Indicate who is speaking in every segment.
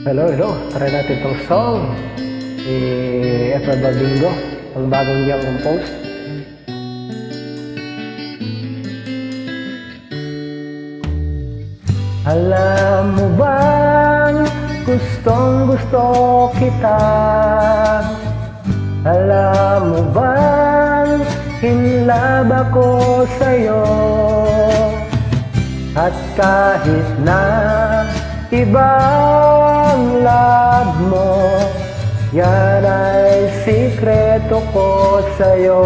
Speaker 1: Hello, hello. Try natin itong song ni Efra Baldingo, ang bagong niyang compose. Alam mo bang gustong gusto kita? Alam mo bang in love ako sa'yo? At kahit na ibang love mo, yan ay sikreto ko sa'yo.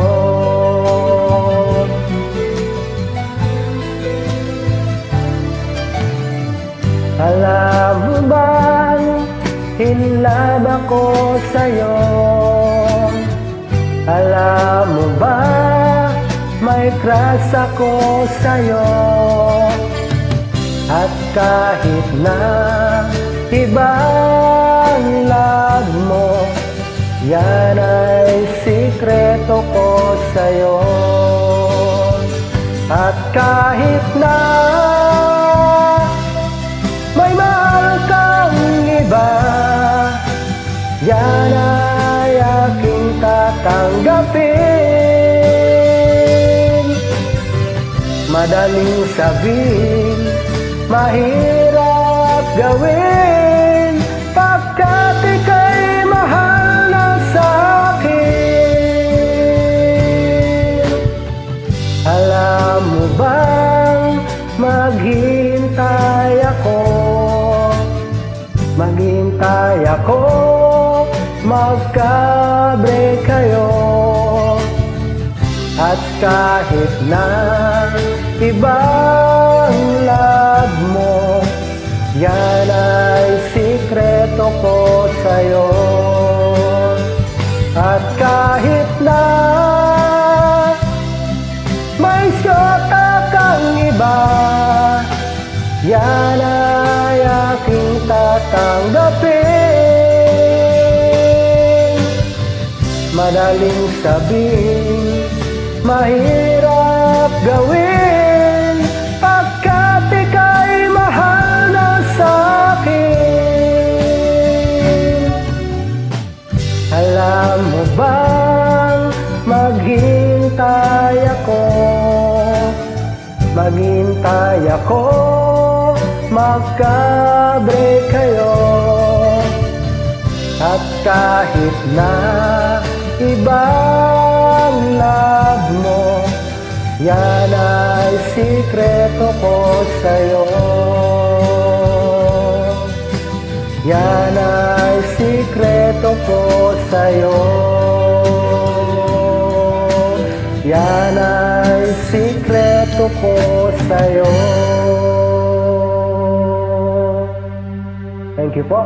Speaker 1: Alam mo bang in love ako sa'yo? Alam mo ba may crush ako sa'yo? At kahit na ibang love mo, yan ay sikreto ko sa'yo. At kahit na may mahal kang iba, yan ay aking tatanggapin. Madaling sabihin, mahirap gawin, pagkat ika'y mahal na sa'kin. Alam mo bang maghintay ako? Maghintay ako, magka-break kayo. At kahit na ibang love mo, yan ay sikreto ko sa'yo. At kahit na may syota kang iba, yan ay aking tatanggapin. Madaling sabihin, mahirap gawin, pagkat ika'y mahal na sa'kin. Alam mo bang maghintay ako? Maghintay ako, magka-break kayo. At kahit na ibang love mo, yan ay sikreto ko sa'yo. Yan ay sikreto ko sa'yo. Yan ay sikreto ko sa'yo. Thank you po.